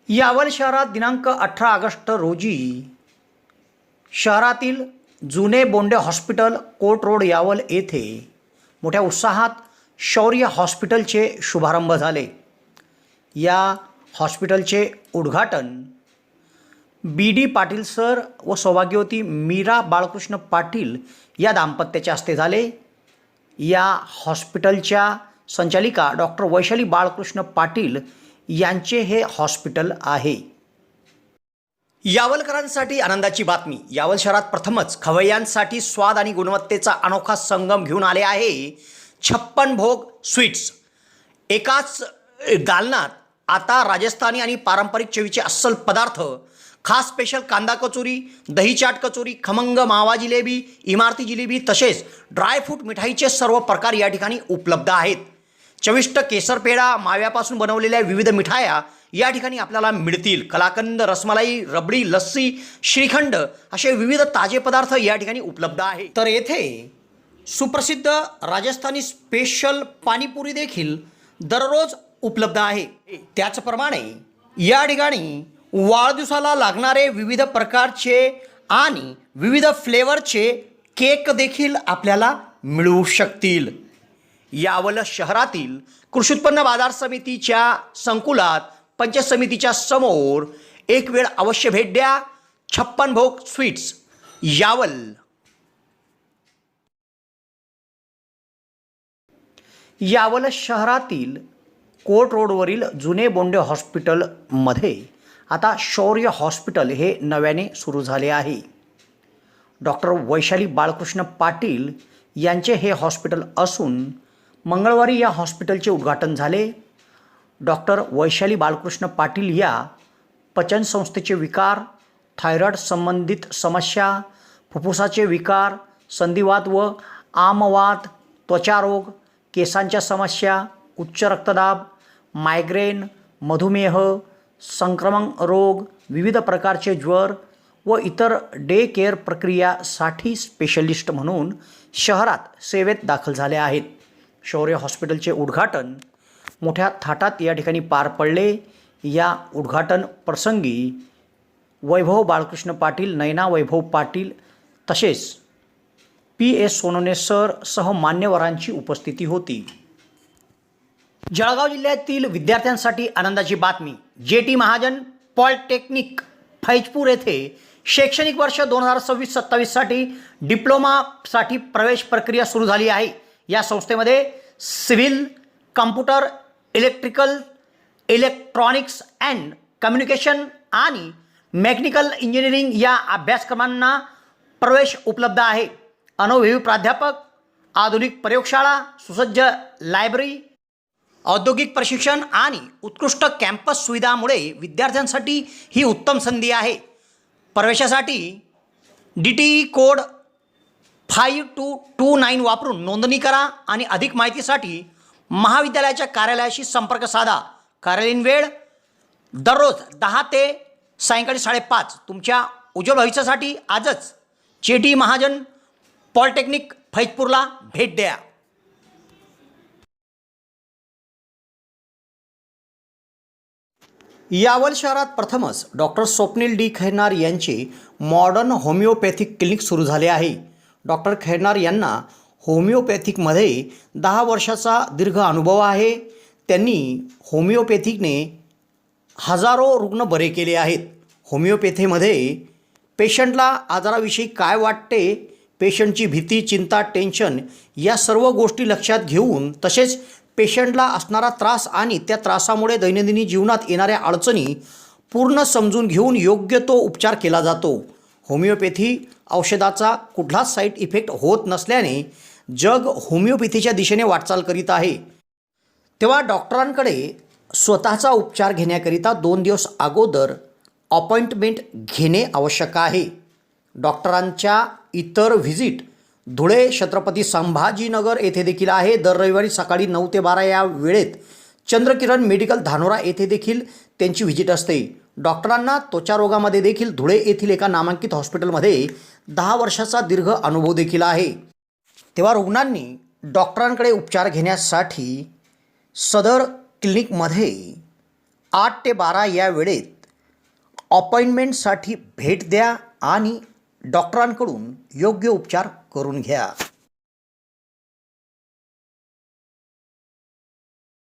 यावल शहरात दिनांक 18 ऑगस्ट रोजी शहरातील जुने Bonde hospital court road Yawal येथे मोठ्या उत्साहात शौर्य हॉस्पिटलचे शुभारंभ झाले। या हॉस्पिटलचे उद्घाटन बी.डी. पाटील सर व सौभाग्यवती मीरा बाळकृष्ण पाटील या दाम्पत्याच्या हस्ते झाले। या हॉस्पिटलच्या संचालिका डॉक्टर वैशाली बाळकृष्ण पाटील यांचे हे हॉस्पिटल आहे। यावलकरांसाठी आनंदाची बातमी। यावल शहरात प्रथमच खवय्यांसाठी स्वाद आणि गुणवत्तेचा अनोखा संगम घेऊन आले आहे 56 भोग स्वीट्स। एकाच दालनात आता राजस्थानी आणि पारंपरिक चवीचे अस्सल पदार्थ, खास स्पेशल कांदा कचोरी, दही चाट कचोरी, खमंग मावा जिलेबी, इमारती जिलेबी तसेच ड्रायफ्रूट मिठाईचे सर्व प्रकार या ठिकाणी उपलब्ध आहेत। चविष्ट केसर पेढा, माव्यापासून बनवलेल्या विविध मिठाया या ठिकाणी आपल्याला मिळतील। कलाकंद, रसमलाई, रबडी, लस्सी, श्रीखंड असे विविध ताजे पदार्थ या ठिकाणी उपलब्ध आहेत। तर येथे सुप्रसिद्ध राजस्थानी स्पेशल पाणीपुरी देखील दररोज उपलब्ध आहे। त्याचप्रमाणे या ठिकाणी वाढदिवसाला लागणारे विविध प्रकारचे आणि विविध फ्लेवरचे केक देखील आपल्याला मिळू शकतील। यावल शहरातील कृषी उत्पन्न बाजार समितीच्या संकुलात पंचायत समितीच्या समोर एक वेळ अवश्य भेट द्या। 56 भोग स्वीट्स यावल। यावल शहरातील कोर्ट रोडवरील जुने बोंडे हॉस्पिटलमध्ये आता शौर्य हॉस्पिटल हे नव्याने सुरू झाले आहे। डॉक्टर वैशाली बाळकृष्ण पाटील यांचे हे हॉस्पिटल असून मंगळवारी या हॉस्पिटलचे उद्घाटन झाले। डॉक्टर वैशाली बाळकृष्ण पाटील या पचन संस्थेचे विकार, थायरॉईड संबंधित समस्या, फुफ्फुसाचे विकार, संधिवात व आमवात, त्वचारोग, केसांच्या समस्या, उच्च रक्तदाब, मायग्रेन, मधुमेह, संक्रमण रोग, विविध प्रकारचे ज्वर व इतर डे केअर प्रक्रियासाठी स्पेशलिस्ट म्हणून शहरात सेवेत दाखल झाले आहेत। शौर्य हॉस्पिटलचे उद्घाटन मोठ्या थाटात या ठिकाणी पार पडले। या उद्घाटन प्रसंगी वैभव बाळकृष्ण पाटील, नयना वैभव पाटील तसेच पी.एस. सोनवणे सर सह मान्यवरांची उपस्थिती होती। जळगाव जिल्ह्यातील विद्यार्थ्यांसाठी आनंदाची बातमी। जे.टी. महाजन पॉलिटेक्निक फैजपूर येथे शैक्षणिक वर्ष 2026-27 साठी डिप्लोमासाठी प्रवेश प्रक्रिया सुरू झाली आहे। या संस्थेमध्ये civil, computer, electrical, electronics and communication आणि मेकॅनिकल इंजिनिअरिंग या अभ्यासक्रमांना प्रवेश उपलब्ध आहे। अनुभवी प्राध्यापक, आधुनिक प्रयोगशाळा, सुसज्ज लायब्ररी, औद्योगिक प्रशिक्षण आणि उत्कृष्ट कॅम्पस सुविधांमुळे विद्यार्थ्यांसाठी ही उत्तम संधी आहे। प्रवेशासाठी DTE कोड 5229 वापरून नोंदणी करा आणि अधिक माहितीसाठी महाविद्यालयाच्या कार्यालयाशी संपर्क साधा। कार्यालयीन वेळ दररोज 10 ते सायंकाळी 5:30। तुमच्या उज्ज्वल भविष्यासाठी आजच जे.टी. महाजन पॉलिटेक्निक फैजपूरला भेट द्या। यावल शहरात प्रथमच डॉक्टर स्वप्नील डी खैरनार यांचे मॉडर्न होमिओपॅथिक क्लिनिक सुरू झाले आहे। डॉक्टर खैरनार यांना होमिओपॅथिकमध्ये 10 वर्षाचा दीर्घ अनुभव आहे। त्यांनी होमिओपॅथिकने हजारो रुग्ण बरे केले आहेत। होमिओपॅथीमध्ये पेशंटला आजाराविषयी काय वाटते, पेशंटची भीती, चिंता, टेन्शन या सर्व गोष्टी लक्षात घेऊन तसेच पेशंटला असणारा त्रास आणि त्या त्रासामुळे दैनंदिन जीवनात येणाऱ्या अडचणी पूर्ण समजून घेऊन योग्य तो उपचार केला जातो। होमिओपॅथी औषधाचा कुठलाच साईड इफेक्ट होत नसल्याने जग होमिओपॅथीच्या दिशेने वाटचाल करीत आहे। तेव्हा डॉक्टरांकडे स्वतःचा उपचार घेण्याकरिता 2 दिवस अगोदर अपॉइंटमेंट घेणे आवश्यक आहे। डॉक्टरांच्या इतर व्हिजिट धुळे, छत्रपती संभाजीनगर येथे देखील आहे। दर रविवारी सकाळी 9 ते 12 या वेळेत चंद्रकिरण मेडिकल धानोरा येथे देखील त्यांची व्हिजिट असते। डॉक्टरांना त्वचा रोगामध्ये देखील धुळे येथील एका नामांकित हॉस्पिटलमध्ये 10 वर्षाचा दीर्घ अनुभव देखील आहे। तेव्हा रुग्णांनी डॉक्टरांकडे उपचार घेण्यासाठी सदर क्लिनिकमध्ये 8 ते 12 या वेळेत अपॉइंटमेंटसाठी भेट द्या आणि डॉक्टरांकडून योग्य उपचार करून घ्या.